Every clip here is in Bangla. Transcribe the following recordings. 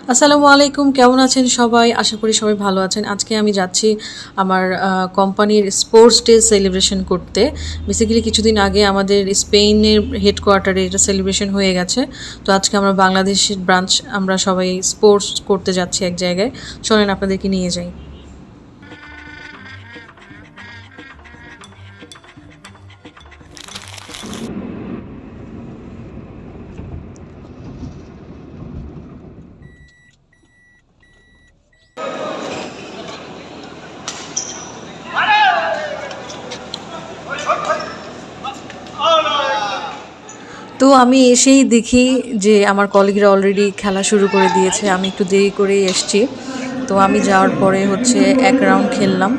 আসসালামু আলাইকুম, কেমন আছেন সবাই? আশা করি সবাই ভালো আছেন। আজকে আমি যাচ্ছি আমার কোম্পানির স্পোর্টস ডে সেলিব্রেশন করতে। বেসিক্যালি কিছুদিন আগে আমাদের স্পেনের হেডকোয়ার্টারে এটা সেলিব্রেশন হয়ে গেছে। তো আজকে আমরা বাংলাদেশের ব্রাঞ্চ আমরা সবাই স্পোর্টস করতে যাচ্ছি এক জায়গায়। চলেন আপনাদেরকে নিয়ে যাই। তো আমি এসেই দেখি যে আমার কলিগরা অলরেডি খেলা শুরু করে দিয়েছে। আমি একটু দেরি করেই এসেছি। তো আমি যাওয়ার পরে হচ্ছে এক রাউন্ড খেললাম।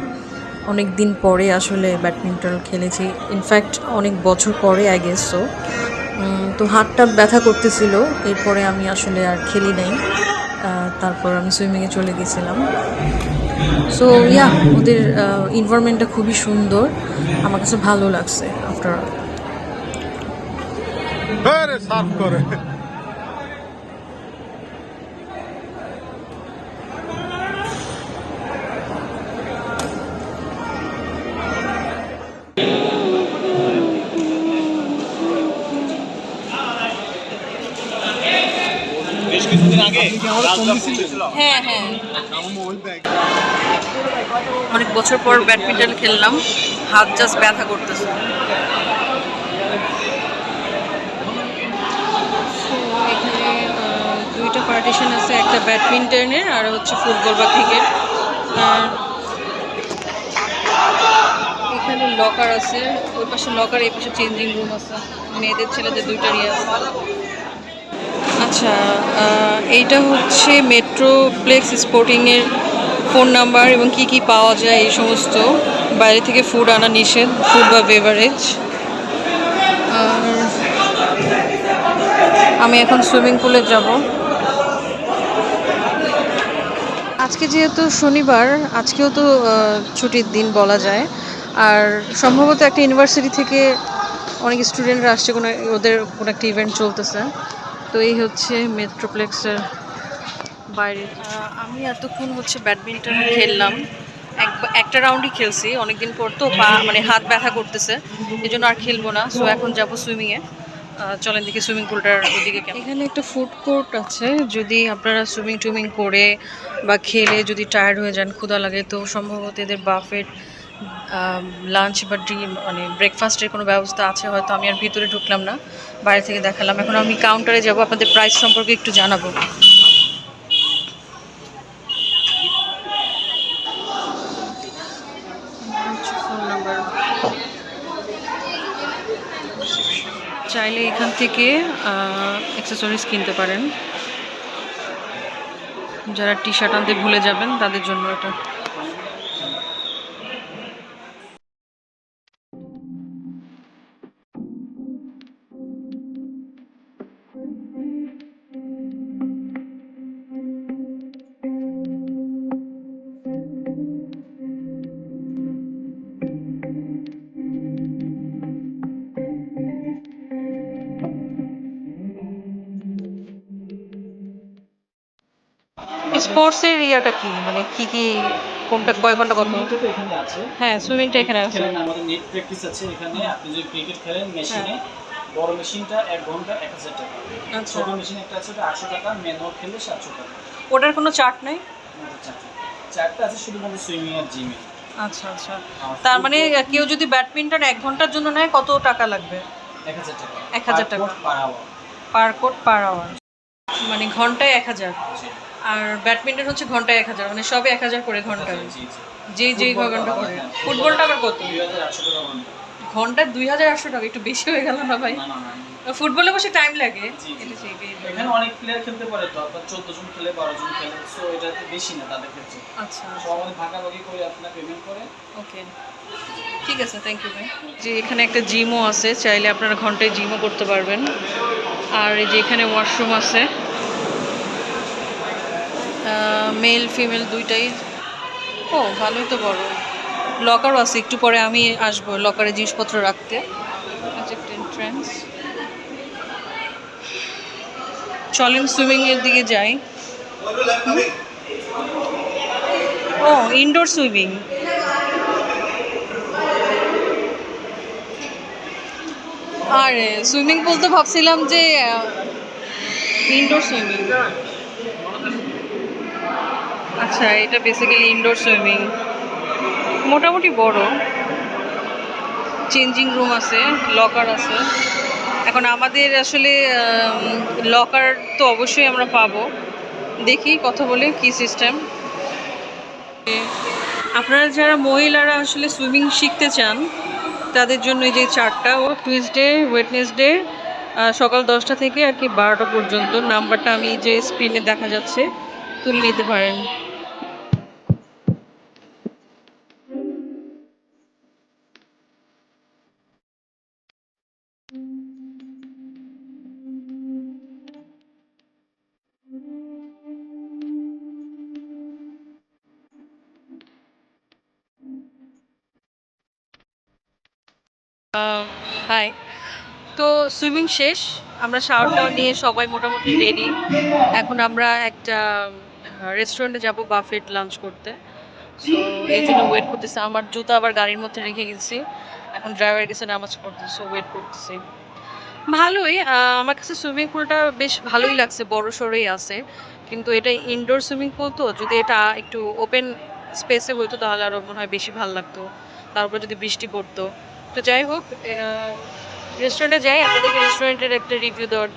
অনেক দিন পরে আসলে ব্যাডমিন্টন খেলেছি, ইনফ্যাক্ট অনেক বছর পরে আই গেস সো। তো হাতটা ব্যথা করতেছিল, এরপরে আমি আসলে আর খেলি নাই। তারপর আমি সুইমিংয়ে চলে গেছিলাম। সো ইয়া, ওদের এনভায়রনমেন্টটা খুবই সুন্দর, আমার কাছে ভালো লাগছে আফটার অল। আরে সার্ভ করে। বেশ কিছুদিন আগে হ্যাঁ হ্যাঁ, অনেক বছর পর ব্যাডমিন্টন খেললাম, হাত জাস্ট ব্যথা করতেছে। সো এখানে দুইটা পার্টিশন আছে, একটা ব্যাডমিন্টনের আর হচ্ছে ফুটবল বা ক্রিকেট। আর এখানে লকার আছে, ওই পাশে লকার, এই পাশে চেঞ্জিং রুম আছে, মেয়েদের ছেলেদের দুইটারই আছে। আচ্ছা, এইটা হচ্ছে মেট্রোপ্লেক্স স্পোর্টিংয়ের ফোন নাম্বার এবং কি কি পাওয়া যায় এই সমস্ত। বাইরে থেকে ফুড আনা নিষেধ, ফুড বা বেভারেজ। আর আমি এখন সুইমিং পুলে যাব। আজকে যেহেতু শনিবার, আজকেও তো ছুটির দিন বলা যায়। আর সম্ভবত একটা ইউনিভার্সিটি থেকে অনেক স্টুডেন্টরা আসছে, ওদের কোনো একটা ইভেন্ট চলতেছে। তো এই হচ্ছে মেট্রোপ্লেক্সের বাইরে। আমি এতক্ষণ হচ্ছে ব্যাডমিন্টন খেললাম, একটা রাউন্ডই খেলছি, অনেকদিন পর তো পা মানে হাত ব্যথা করতেছে, এই জন্য আর খেলবো না। সো এখন যাবো সুইমিংয়ে। চলেন দেখি সুইমিং পুলটার ওদিকে কেমন। এখানে একটা ফুড কোর্ট আছে, যদি আপনারা সুইমিং টুইমিং করে বা খেলে যদি টায়ার্ড হয়ে যান, ক্ষুধা লাগে, তো সম্ভবত এদের বাফেট লাঞ্চ বা মানে ব্রেকফাস্টের কোনো ব্যবস্থা আছে হয়তো। আমি আর ভিতরে ঢুকলাম না, বাইরে থেকে দেখালাম। এখন আমি কাউন্টারে যাব, আপনাদের প্রাইস সম্পর্কে একটু জানাবো। ফোন নাম্বার, চাইলে এখান থেকে অ্যাক্সেসরিজ কিনতে পারেন। যারা টি শার্ট আনতে ভুলে যাবেন তাদের জন্য এটা। স্পোর্টসের ইয়াটা কি, মানে কি কি, কোনটা কয় ঘন্টা কত? সুইমিংটা তো এখানে আছে। হ্যাঁ, সুইমিংটা এখানে আছে। এখানে আমাদের নেট প্র্যাকটিস আছে এখানে। আপনি যদি ক্রিকেট খেলেন মেশিনে, বড় মেশিনটা ১ ঘন্টা ১,০০০ টাকা। আচ্ছা, ছোট মেশিন একটা আছে ওটা ৮০০ টাকা, ম্যানুয়াল খেললে ৭০০ টাকা। ওটার কোনো চার্ট নেই? আমাদের চারটা আছে শুধুমাত্র সুইমিং আর জিমে। আচ্ছা আচ্ছা, তার মানে কেউ যদি ব্যাডমিন্টন 1 ঘন্টার জন্য নেয় কত টাকা লাগবে? ১,০০০ টাকা। ১,০০০ টাকা পার আওয়ার। পার কোর্ট পার আওয়ার, মানে ঘন্টায় ১,০০০। আর ব্যাডমিন্টন হচ্ছে ঘন্টায় ১,০০০, মানে সবে ১,০০০ করে ঘন্টায়, জি জি। যেই ঘন্টা করে। ফুটবলটা আবার কত? ২,৮০০ টাকা ঘন্টা। ঘন্টায় ২,৮০০ টাকা, একটু বেশি হয়ে গেল না ভাই? না না না। ফুটবলে বসে টাইম লাগে। জি জি। এটা সেই এখানে অনেক প্লেয়ার খেলতে পারে, তো আপনার ১৪ জন খেলে ১২ জন খেলে, সো এটা বেশি না তাদের ক্ষেত্রে। আচ্ছা, সব আমাদের ভাগাভাগি করে আপনার পেমেন্ট করে। ওকে, ঠিক আছে, থ্যাংক ইউ ভাই। যে এখানে একটা জিমও আছে, চাইলে আপনারা ঘন্টায় জিমও করতে পারবেন। আর এই যে এখানে ওয়াশরুম আছে, মেল ফিমেল দুইটাই। ও ভালোই তো বড়। লকারও আছে, একটু পরে আমি আসবো লকারে জিনিসপত্র রাখতে। আচ্ছা, একটা এন্ট্রান্স। চলেন সুইমিং এর দিকে যাই। ও ইনডোর সুইমিং। আর সুইমিং পুল তো ভাবছিলাম যে ইনডোর সুইমিং। আচ্ছা, এটা বেসিক্যালি ইনডোর সুইমিং, মোটামুটি বড়। চেঞ্জিং রুম আছে, লকার আছে। এখন আমাদের আসলে লকার তো অবশ্যই আমরা পাবো, দেখি কথা বলে কি সিস্টেম। আপনারা যারা মহিলারা আসলে সুইমিং শিখতে চান তাদের জন্য এই যে চারটা, ও টুইসডে, ওয়েডনেসডে সকাল 10টা থেকে আর কি 12টা পর্যন্ত। নাম্বারটা আমি যে স্ক্রিনে দেখা যাচ্ছে তুলে নিতে পারেন। হাই। তো সুইমিং শেষ, আমরা শাওয়ারটাও নিয়ে সবাই মোটামুটি রেডি। এখন আমরা একটা রেস্টুরেন্টে যাব বাফেট লাঞ্চ করতে। সো এই জন্য ওয়েট করতেছি। আমার জুতা আবার গাড়ির মধ্যে রেখে গেছি, এখন ড্রাইভার গেছে নামাজ পড়তে, সো ওয়েট করতেছি। ভালোই, আমার কাছে সুইমিং পুলটা বেশ ভালোই লাগছে, বড় সড়োই আছে। কিন্তু এটা ইনডোর সুইমিং পুল, তো যদি এটা একটু ওপেন স্পেসে হইতো তাহলে আরও মনে হয় বেশি ভালো লাগতো, তারপর যদি বৃষ্টি পড়তো। তো যাই হোক, রেস্টুরেন্টে যাই, আপনাদেরকে রেস্টুরেন্টের একটা রিভিউ দেওয়ার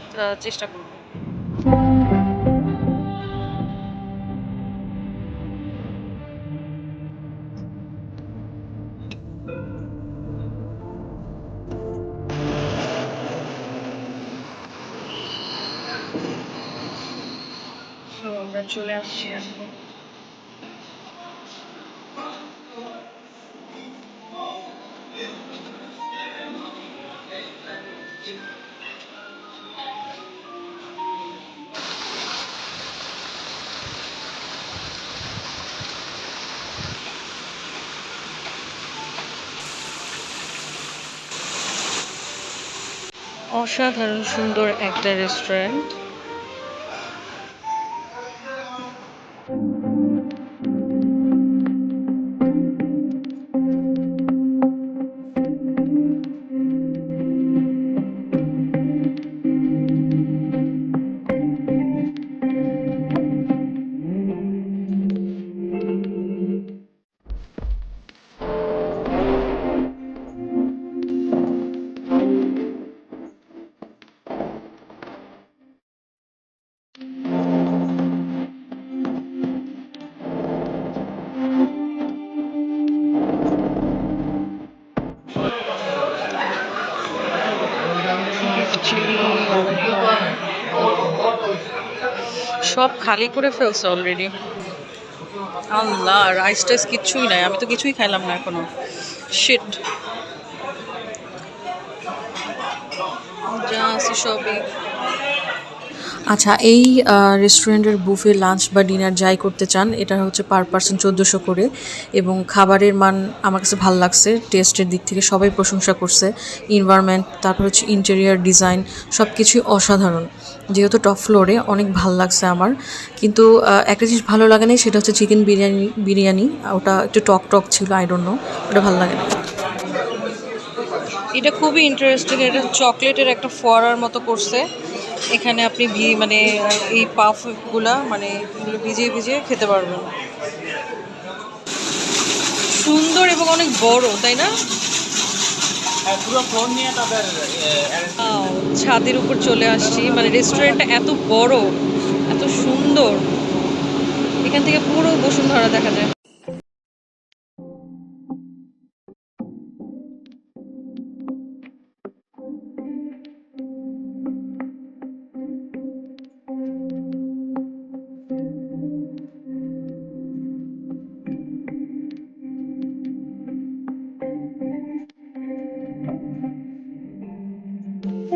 চেষ্টা করব। তো আমরা চলে আসছি এখন। অসাধারণ সুন্দর একটা রেস্টুরেন্ট। সব খালি করে ফেলছে অলরেডি। আল্লাহ, রাইস টাইস কিচ্ছুই নাই, আমি তো কিছুই খাইলাম না এখনো। শিট, যা আছে সবই। আচ্ছা, এই রেস্টুরেন্টের বুফে লাঞ্চ বা ডিনার যাই করতে চান, এটা হচ্ছে পার পার্সন 1400 করে। এবং খাবারের মান আমার কাছে ভালো লাগছে, টেস্টের দিক থেকে সবাই প্রশংসা করছে। এনভায়রনমেন্ট, তারপর হচ্ছে ইন্টেরিয়ার ডিজাইন, সব কিছুই অসাধারণ। যেহেতু টপ ফ্লোরে, অনেক ভালো লাগছে আমার। কিন্তু একটা জিনিস ভালো লাগে না, সেটা হচ্ছে চিকেন বিরিয়ানি, ওটা একটু টক টক ছিল, আই ডোন্ট নো, ওটা ভালো লাগে না। এটা খুবই ইন্টারেস্টিং, এটা চকলেটের একটা ফোয়ারার মতো করছে। এখানে আপনি মানে এই পাফগুলা মানে এগুলো ভিজিয়ে ভিজিয়ে খেতে পারবেন। সুন্দর এবং অনেক বড়, তাই না? পুরো ফ্লোর নিয়ে তাদের ছাদের উপর চলে আসছি, মানে রেস্টুরেন্টটা এত বড়, এত সুন্দর, এখান থেকে পুরো বসুন্ধরা দেখা যায়।